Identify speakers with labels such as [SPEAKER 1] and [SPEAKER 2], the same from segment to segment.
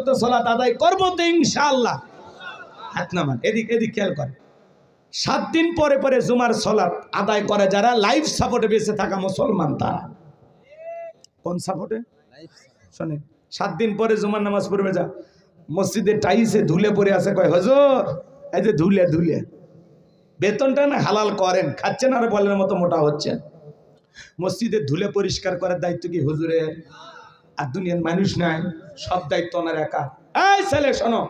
[SPEAKER 1] ওয়াক্ত সালাত আদায় করবো তো ইনশাআল্লাহ। হাত নামান, এদিক এদিক খেয়াল করে। 7 দিন পরে পরে জুমার সালাত আদায় করে যারা, লাইফ সাপোর্টে বেঁচে থাকা মুসলমান তারা। কোন সাপোর্টে? শোনেন, 7 দিন পরে জুমার নামাজ পড়বে যা, মসজিদে টাইসে ধুলে পড়ে আছে, কয় হুজুর এই যে ধুলে ধুলে বেতনটা না হালাল করেন, খাচ্ছেন আর বলের মতো মোটা হচ্ছেন। মসজিদে ধুলে পরিষ্কার করার দায়িত্ব কি হুজুরের? আর দুনিয়ার মানুষ নাই, সব দায়িত্ব ওনার একা। এই ছেলে শোনো,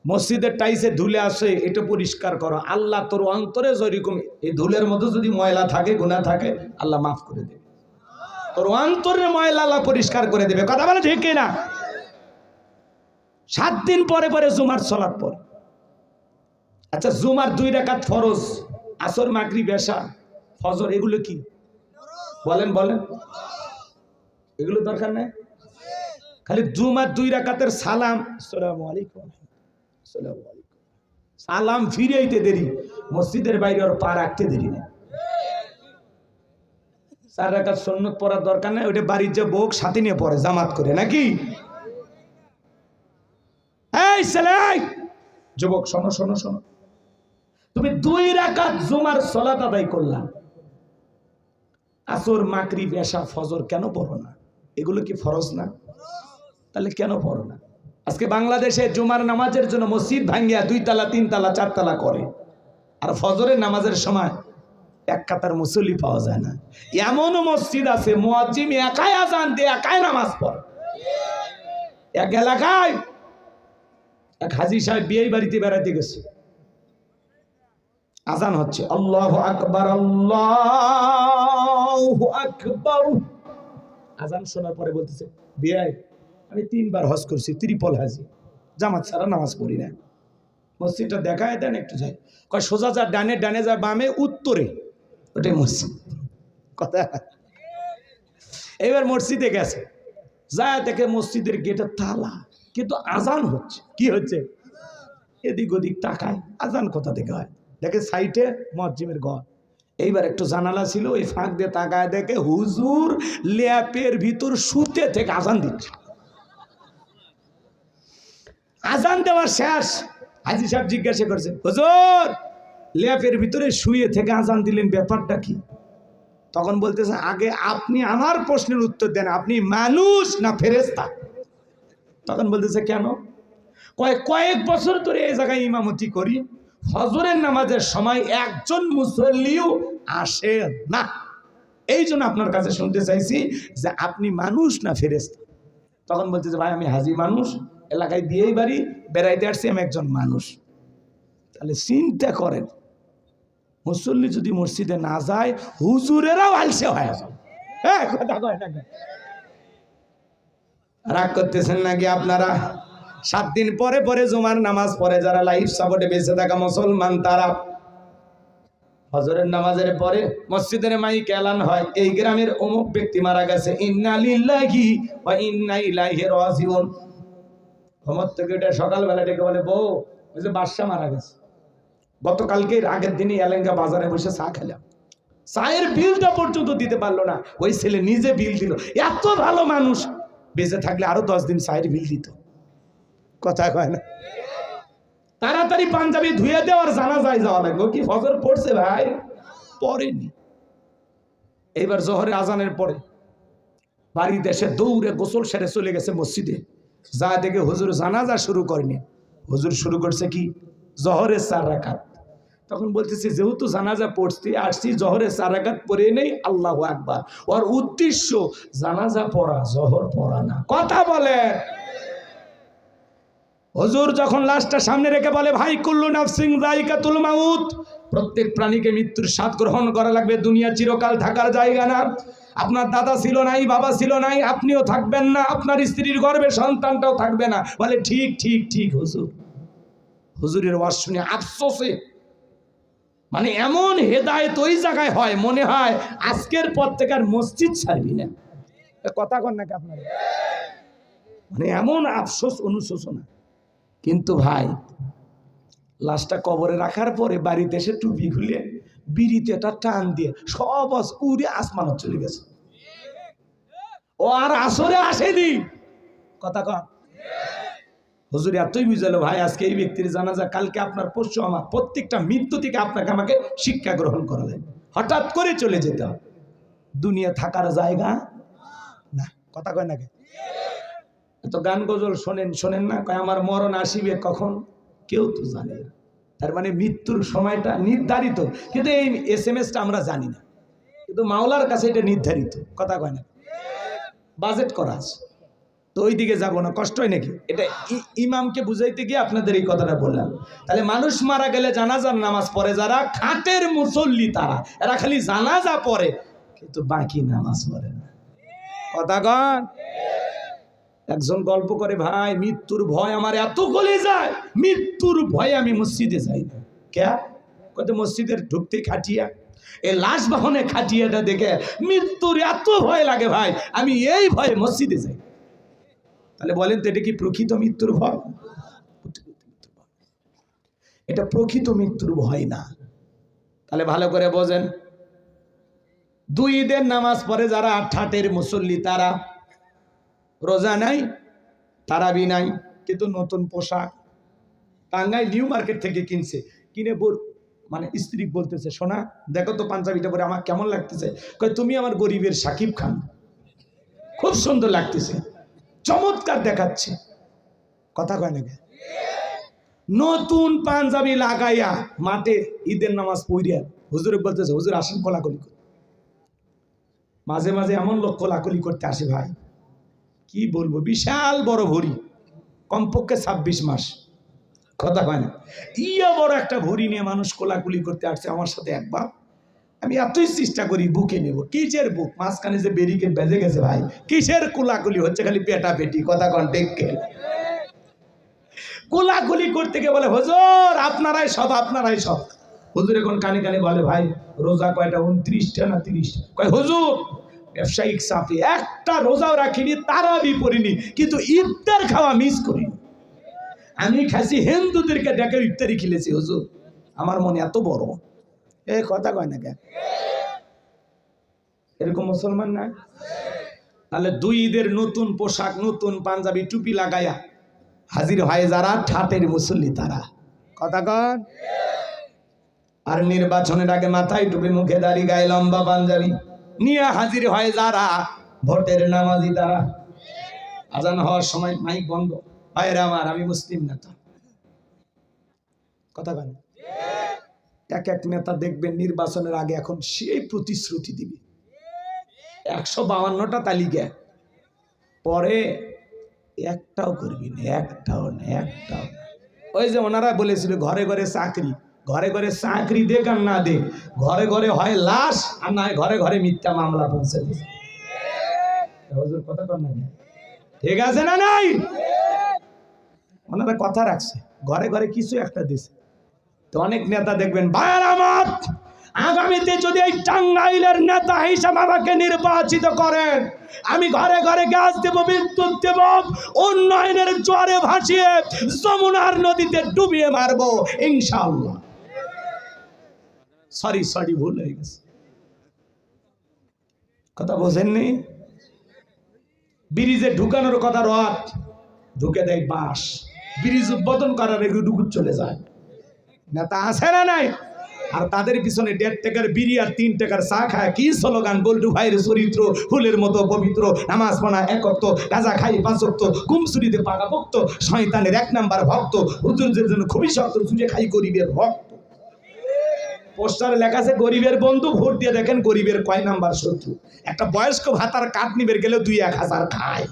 [SPEAKER 1] মসজিদের টাইসে ধুলে আসে, এটা পরিষ্কার করো। আল্লাহ তোর অন্তরে যেরকম এই ধুলের মধ্যে যদি ময়লা থাকে, গুনাহ থাকে, আল্লাহ মাফ করে দেবে। তোর অন্তরের ময়লা আল্লাহ পরিষ্কার করে দেবে। কথা বলে ঠিক না? 7 দিন পরে পরে জুমার সালাত পড়ে। আচ্ছা, জুমার 2 রাকাত ফরজ, আসর মাগরিব এশা ফজর, এগুলো কি বলেন বলেন? এগুলো দরকার নাই? খালি জুমার 2 রাকাতের সালাম, আসসালামু আলাইকুম, আসসালামু আলাইকুম, সালাম ফিরাইতে দেরি, মসজিদের বাইরে ওর পা রাখতে দেরি না। 4 রাকাত সুন্নাত পড়ার দরকার নাই, ওটা বাড়ির যে বউক সাথে নিয়ে পড়ে জামাত করে নাকি? এই ছেলে, যুবক শোনো শোনো শোনো, তুমি 2 রাকাত জুমার সালাত আদায় করলা, আসর মাগরিব এশা ফজর কেন পড়ো না? এগুলো কি ফরজ না? তাহলে কেন পড়ো না? আজকে বাংলাদেশে জুমার নামাজের জন্য মসজিদ ভাঙ্গিয়া 2 তালা 3 তালা 4 তালা করে, আর ফজরের নামাজের সময় 1 কাতার মুসল্লি পাওয়া যায় না। এমনও মসজিদ আছে মুয়াজ্জিম একাই আজান দিয়ে একাই নামাজ পড়ে। এক এলাকায় এক হাজী সাহেব বিয়ে বাড়িতে বেড়াতে গেছে, আজান হচ্ছে, আল্লাহু আকবার আল্লাহু আকবার। আজান শোনার পরে বলতেছে, বিয়ে আমি 3 বার হজ করছি, ত্রিপল হাজি, জামাত ছাড়া নামাজ পড়ি না। মসজিদটা দেখায় দেন একটু, যাই কয় সোজা যা, ডানে ডানে যা, বামে উত্তরে, ওটাই মসজিদ। কথা, এবার মসজিদে গেছে, যায় দেখে মসজিদের গেটে তালা, কিন্তু আজান হচ্ছে। কি হচ্ছে? এদিক ওদিক তাকায়, আজান কোথা থেকে হয়, দেখে সাইটে মুয়াজ্জিমের ঘর। এইবার একটু জানালা ছিল, ওই ফাঁক দিয়ে তাকায় দেখে হুজুর ল্যাপের ভিতর শুতে থেকে আজান দিচ্ছে। আজান দেওয়ার শেষ, হাজী সাহেব জিজ্ঞাসা করছে, হুজুর ল্যাপের ভিতরে শুয়ে থেকে আজান দিলেন, ব্যাপারটা কি? তখন বলতেছে, আগে আপনি আমার প্রশ্নের উত্তর দেন, আপনি মানুষ না ফেরেশতা? তখন বলতেছে, কেন? কয়েক বছর ধরে এই জায়গায় ইমামতি করি, ফজরের নামাজের সময় একজন মুসল্লিও আসে না, এই জন্য আপনার কাছে শুনতে চাইছি যে আপনি মানুষ না ফেরেশতা? তখন বলতেছে, ভাই আমি হাজী মানুষ, এলাকায় বিয়েই বাড়ি বেড়াইতে আসছি, আমি একজন মানুষ। তাহলে চিন্তা করেন, মুসল্লি যদি মসজিদে না যায়, হুজুরেরাও আলসে হয়ে যায়। কথা কয় না? রাগ করতেছেন নাকি আপনারা? 7 দিন পরে পরে জুমার নামাজ পড়ে যারা, লাইফ সাপোর্টে বেঁচে থাকা মুসলমান তারা, ফজরের নামাজের পরে মসজিদের মাইকে এলান হয়, এই গ্রামের অমুক ব্যক্তি মারা গেছে, ইন্না লিল্লাহি ওয়া ইন্না ইলাইহি রাজিউন। ঘুমত থেকে উঠে সকালবেলা ডেকে বলে, বউ ওই যে বাদশা মারা গেছে, গতকালকে আগের দিনই এলেঙ্গা বাজারে বসে চা খেলাম, চায়ের বিলটা পর্যন্ত দিতে পারলো না, ওই ছেলে নিজে বিল দিল। এত ভালো মানুষ, বেঁচে থাকলে আরো 10 দিন চায়ের বিল দিত। কথা কয় না? তাড়াতাড়ি পাঞ্জাবি ধুয়ে দেওয়ার জানাজায় যাওয়া লাগবে। কি ফজর পড়ছে ভাই? পড়েনি। এইবার জোহরে আজানের পরে বাড়ি দেশে দৌড়ে গোসল সেরে চলে গেছে মসজিদে, যা দেখে হুজুর জানাজা শুরু করেনি, হুজুর শুরু করছে কি জোহরের 4 রাকাত। তখন বলতেছি, যেহেতু জানাজা পড়ছি আসছি, জোহরের 4 রাকাত পড়ে নেই, আল্লাহু আকবার। ওর উদ্দেশ্য জানাজা পড়া, জোহর পড়া না। কথা বলে। হুজুর যখন লাশটা সামনে রেখে বলে, ভাই কুল্লু নাফসিন যায়িকাতুল মাউত, প্রত্যেক প্রাণীকে মৃত্যুর স্বাদ গ্রহণ করা লাগবে, দুনিয়া চিরকাল থাকার জায়গা না। আপনার দাদা ছিল নাই, বাবা ছিল নাই, আপনিও থাকবেন না, আপনার স্ত্রীর গর্ভে সন্তানটাও থাকবে না। বলে ঠিক ঠিক ঠিক হুজুর। হুজুরের ওয়াজ শুনে আফসোসে, মানে এমন হেদায়েত ওই জায়গায় হয়, মনে হয় আজকের পর থেকে আর মসজিদ ছাড়বি না। কথা কন নাকি আপনারা? মানে এমন আফসোস, অনুশোচনা। কিন্তু ভাই লাশটা কবরে রাখার পরে বাড়িতে এসে টুপি খুলে বিড়িতে একটা টান দিয়ে সব উড়ে আসমানত চলে গেছে। ও আর আসরে আসেনি। কথা কন। হুজুর এতই বুঝালো ভাই, আজকে এই ব্যক্তির জানাজা, কালকে আপনার, পরশু আমার, প্রত্যেকটা মৃত্যু থেকে আপনাকে আমাকে শিক্ষা গ্রহণ করা যায়। হঠাৎ করে চলে যেতে হবে, দুনিয়া থাকার জায়গা না। কথা কয় নাকি? তো গান গজল শোনেন না, কয় আমার মরণ আসিবে কখন কেউ তো জানে না। তার মানে মৃত্যুর সময়টা নির্ধারিত, কিন্তু এই SMS-টা আমরা জানি না, কিন্তু মাওলার কাছে এটা নির্ধারিত। কথা কয় না? বাজেট করা আছে, তো ওই দিকে যাবো না, কষ্ট হয় নাকি? এটা ইমামকে বুঝাইতে গিয়ে আপনাদের এই কথাটা বললাম। তাহলে মানুষ মারা গেলে জানাজার নামাজ পড়ে যারা, খাটের মুসল্লি তারা, এরা খালি জানাজা পড়ে কিন্তু বাকি নামাজ পড়ে না। কথা কন? একজন গল্প করে, ভাই মৃত্যুর ভয় আমার এত গলে যায়, মৃত্যুর ভয়ে আমি মসজিদে যাই না। কে? কত মসজিদের ঢুকতে খাটিয়া, এই লাশ বাহনে খাটিয়াটা দেখে মৃত্যুর এত ভয় লাগে ভাই, আমি এই ভয়ে মসজিদে যাই। তাহলে বলেন তো এটা কি প্রকৃত মৃত্যুর ভয়? এটা প্রকৃত মৃত্যুর ভয় না। তাহলে ভালো করে বোঝেন, দুই ঈদের নামাজ পড়ে যারা, ঠাটের মুসল্লি তারা, রোজা নাই, তারাবি নাই, কিন্তু নতুন পোশাক টাঙ্গাইল নিউ মার্কেট থেকে কিনছে, কিনে মানে স্ত্রী বলতেছে, শোনা দেখো তো পাঞ্জাবিটা পরে আমার কেমন লাগতেছে। কয় তুমি আমার গরিবের সাকিব খান, খুব সুন্দর লাগতেছে, চমৎকার দেখাচ্ছে। কথা কয় নাকি? নতুন পাঞ্জাবি লাগাইয়া মাঠে ঈদের নামাজ পড়িয়া হুজুরে বলতেছে, হুজুর আসেন কোলাকুলি করে। মাঝে মাঝে এমন লোক কোলাকুলি করতে আসে ভাই, কি বলবো, বিশাল বড় ভরি, কমপক্ষে 26 মাস। কথা কয় না? ইয়া বড় একটা ভরি নিয়ে মানুষ কোলাকুলি করতে আসছে আমার সাথে একবার। আমি এতই চেষ্টা করি বুকে নেব, কিসের বুক, মাঝখানে যে ব্যারিকেড বেজে গেছে ভাই, কিসের কোলাকুলি হচ্ছে, খালি পেটা পেটি। কথা কন ঠিক? কোলাকুলি করতে গিয়ে বলে, হুজুর আপনারাই সব, আপনারাই সব। হুজুর এখন কানে কানে বলে, ভাই রোজা কয়টা, 29টা না 30টা? কয় হুজুর ব্যবসায়িক চাপে একটা রোজাও রাখিনি, তারাবি পড়িনি, কিন্তু ইফতার খাওয়া মিস করিনি। আমি খাসি হিন্দুদেরকে ডেকে ইফতারি খেলেছি হুজুর, আমার মনে এত বড়। এ কথা কয় না কেন? এরকম মুসলমান না? তাহলে দুই ঈদের নতুন পোশাক, নতুন পাঞ্জাবি, টুপি লাগাইয়া হাজির হয় যারা, ঠাটের মুসল্লি তারা। কথা কন? আর নির্বাচনের আগে মাথায় টুপি, মুখে দাড়ি, গায়ে লম্বা পাঞ্জাবি নিয়ে হাজির হয় যারা, ভোটের নামাজি তারা। আজান হওয়ার সময় মাইক বন্ধ, ভাইরা আমার আমি মুসলিম নেতা। কথা কন? এক এক নেতা দেখবেন নির্বাচনের আগে এখন সেই প্রতিশ্রুতি দিবে, 152টা তালিকা, পরে একটাও করবি না, একটাও না, একটাও না। ওই যে ওনারা বলেছিল ঘরে ঘরে চাকরি, ঘরে ঘরে চাকরি দেখ আর না দেখ, ঘরে ঘরে হয় লাশ আর না হয় ঘরে ঘরে মিথ্যা মামলা পৌঁছে দিচ্ছে। হুজুর কথা কর না, ঠিক আছে না নাই? ওনারা কথা রাখছে, ঘরে ঘরে কিছু একটা দিছে। তো অনেক নেতা দেখবেন, ভাইয়ের আমার আগামীতে যদি এই টাঙ্গাইলের নেতা হিসাবে আমাকে নির্বাচিত করেন, আমি ঘরে ঘরে গ্যাস দেব, বিদ্যুৎ দেব, উন্নয়নের জোয়ারে ভাসিয়ে যমুনার নদীতে ডুবিয়ে মারবো ইনশাআল্লাহ। সরি ভুল হয়ে গেছে। কথা বোঝেননি? ব্রিজে ঢুকানোর কথা রথ, ঢুকে দেয় বাঁশ, ব্রিজ উদ্বোধন করার এগুলো চলে যায়। নেতা আছে না নাই? আর তাদের পিছনে 1.5 টাকার বিড়ি আর 3 টাকার চা খায়, কি স্লোগান, বল্টু ভাইয়ের চরিত্র ফুলের মতো পবিত্র, নামাজ পড়া একত্র, গাঁজা খাই 5 ওয়াক্ত, কুমসুরিতে পাকা ভক্ত, শয়তানের 1 নাম্বার ভক্ত, হুজুরদের জন্য খুবই শক্ত, চুজে খাই গরিবের ভক্ত। পোস্টারে লেখা আছে গরিবের বন্ধু, ভোট দিয়ে দেখেন গরিবের কয় নাম্বার শত্রু। একটা বয়স্ক ভাতার কাঠ নিবে গেলে 2-1000 খায়।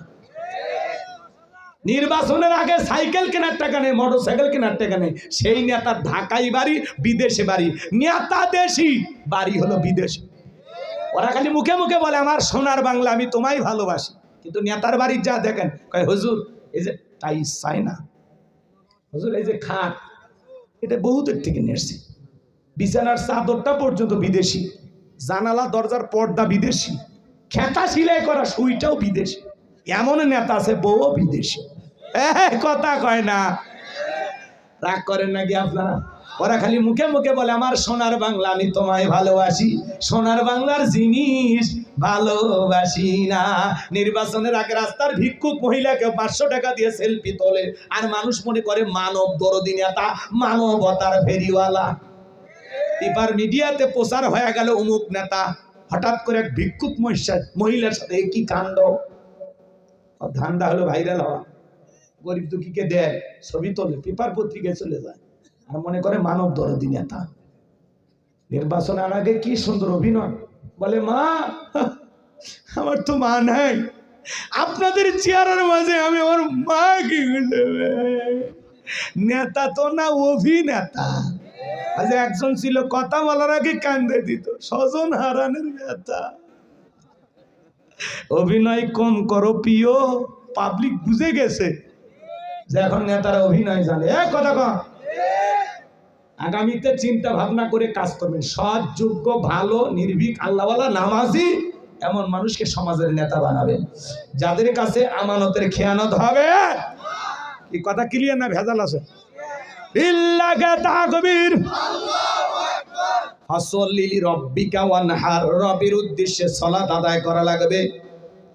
[SPEAKER 1] নির্বাচনের আগে সাইকেল কেনার টাকা নেই, মোটরসাইকেল কেনার টাকা নেই। সেই নেতার ঢাকাই বাড়ি, বিদেশে বাড়ি, নেতা দেশি, বাড়ি হলো বিদেশে। ওরা খালি মুখে মুখে বলে আমার সোনার বাংলা, আমি তোমায় ভালোবাসি, কিন্তু নেতার বাড়ি যা দেখেন, কয় হুজুর এই যে টাইস চাই না, হুজুর এই যে খাট, এটা বহুদের থেকে নিয়েছি, বিছানার চাদরটা পর্যন্ত বিদেশি, জানালা দরজার পর্দা বিদেশি, খেতা সিলাই করা সুইটাও বিদেশি। এমন নেতা আছে বউ বিদেশি। কথা কয় না? রাগ করেন নাকি আপনারা? ওরা খালি মুখে মুখে বলে আমার সোনার বাংলা, আমি তোমায় ভালোবাসি। সোনার বাংলার জিনিস ভালোবাসি না। নির্বাচনের আগে রাস্তার ভিক্ষুক মহিলাকে 500 টাকা দিয়ে সেলফি তোলে, আর মানুষ মনে করে মানব দরদি নেতা, মানবতার ফেরিওয়ালা। এবার মিডিয়াতে প্রচার হয়ে গেল অমুক নেতা, হঠাৎ করে এক ভিক্ষুক মহিলার সাথে কি কাণ্ড। ধান্দা হলো ভাইরাল হওয়া, গরিব দুঃখীকে দেয়, ছবি তোলে, পেপার পত্রিকায় চলে যায়, আর মনে করে মানব দরদি নেতা। নির্বাচনের আগে কি সুন্দর অভিনয়, বলে মা আমার তো মা নাই, আপনাদের চেয়ারের মাঝে আমি আমার মা কি নেতা তো না, অভিনেতা। আজ একজন ছিল কথা বলার আগে কান্দে দিত, স্বজন হারানোর নেতা। অভিনয় কম করো প্রিয়, পাবলিক বুঝে গেছে যে এখন নেতারা অভিনয় জানে। কথা কম, আগামীতে চিন্তা ভাবনা করে কাজ করবেন। সৎ, যোগ্য, ভালো, নির্ভীক, আল্লাহওয়ালা, নামাজি এমন মানুষকে সমাজের নেতা বানাবেন, যাদের কাছে আমানতের খেয়ানত হবে। এই কথা ক্লিয়ার না ভেজাল আছে? রবের উদ্দেশ্যে সালাত আদায় করা লাগবে।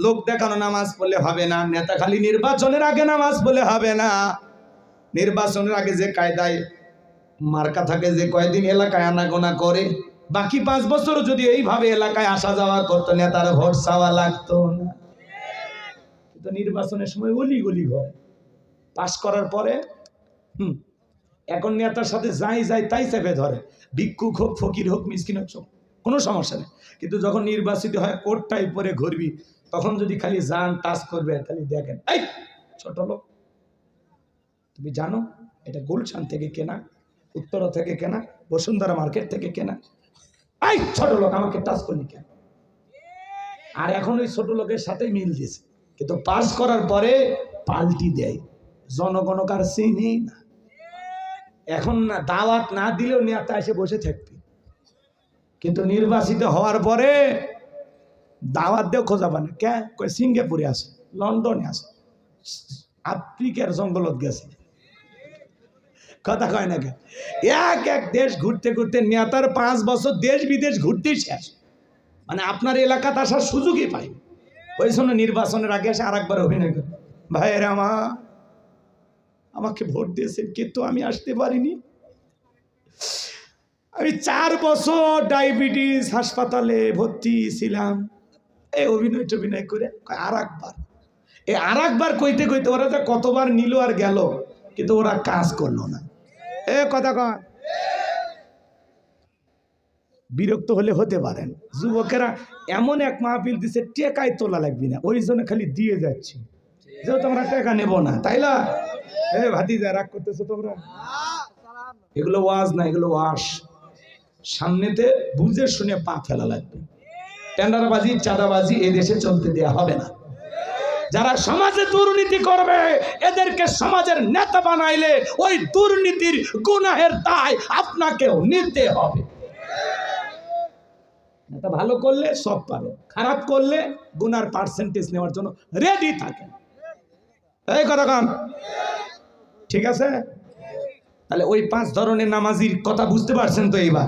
[SPEAKER 1] লোক দেখানো নামাজ পড়লে হবে না, নেতা খালি নির্বাচনের আগে নামাজ পড়লে হবে না। নির্বাচনের আগে যে কায়দায় মার্কা থাকে, যে কয়েকদিন এলাকায় আনাগোনা করে, বাকি 5 বছর যদি এইভাবে এলাকায় আসা যাওয়া করতো, নেতার ভোট চাওয়া লাগতো না। কিন্তু নির্বাচনের সময় গলি গলি ঘর পাস করার পরে এখন নেতার সাথে যাই যায় তাই চেপে ধরে, ভিক্ষুক হোক, ফকির হোক, মিসকিন হোক, কোনো সমস্যা নেই। কিন্তু যখন নির্বাচিত হয় কোটটাই পরে ঘুরবি, তখন যদি খালি যান টাচ করবে, খালি দেখেন, এই ছোট লোক তুমি জানো এটা গুলশান থেকে কেনা, উত্তরা থেকে কেনা, বসুন্ধরা মার্কেট থেকে কেনা, এই ছোট লোক আমাকে টাচ করলি কেন? আর এখন ওই ছোট লোকের সাথে মিল দিয়েছে, কিন্তু পাস করার পরে পাল্টি দেয়, জনগণ কার চিনি না। এখন না দাওয়াত না দিলেও নেতা এসে বসে থাকবে, কিন্তু নির্বাচিত হওয়ার পরে দাওয়াত দেও খোঁজা পানে। কে কই সিঙ্গাপুরে আছে, লন্ডনে আছে, আফ্রিকার জঙ্গলত গেছে, কথা কয় না। এক এক দেশ ঘুরতে ঘুরতে নেতার 5 বছর দেশ বিদেশ ঘুরতেই শেষ, মানে আপনার এলাকাতে আসার সুযোগই পাই। ওই জন্য নির্বাচনের আগে এসে আরেকবার অভিনয় করে, ভাইয়েরা আমাকে ভোট দিয়েছেন কিন্তু আমি আসতে পারিনি, আমি 4 বছর ডায়াবেটিস হাসপাতালে ভর্তি ছিলাম। এই অভিনয় করে আরেকবার কইতে কইতে ওরা যে কতবার নিল আর গেল, কিন্তু ওরা কাজ করলো না। কথা কয়, বিরক্ত হলে হতে পারেন। যুবকেরা এমন এক মাহফিল দিছে, টেকায় তোলা লাগবি না, ওই জন্য খালি দিয়ে যাচ্ছি, যেহেতু আমরা টাকা নেব না, তাই না? ভাতিজা রাগ করতেছো তোমরা? এগুলো ওয়াজ না, এগুলো ওয়াশ। সামনেতে বুঝে শুনে পা ফেলা লাগবে। টেন্ডারবাজি, চাঁদাবাজি এই দেশে চলতে দেয়া হবে না। যারা সমাজে দুর্নীতি করবে এদেরকে সমাজের নেতা বানাইলে ওই দুর্নীতির গুনাহের দায় আপনাকেও নিতে হবে। নেতা ভালো করলে সব পাবে, খারাপ করলে গুনার পার্সেন্টেজ নেওয়ার জন্য রেডি থাকেন। এই কথা কন, ঠিক আছে? তাহলে ওই 5 ধরনের নামাজির কথা বুঝতে পারছেন তো এইবার?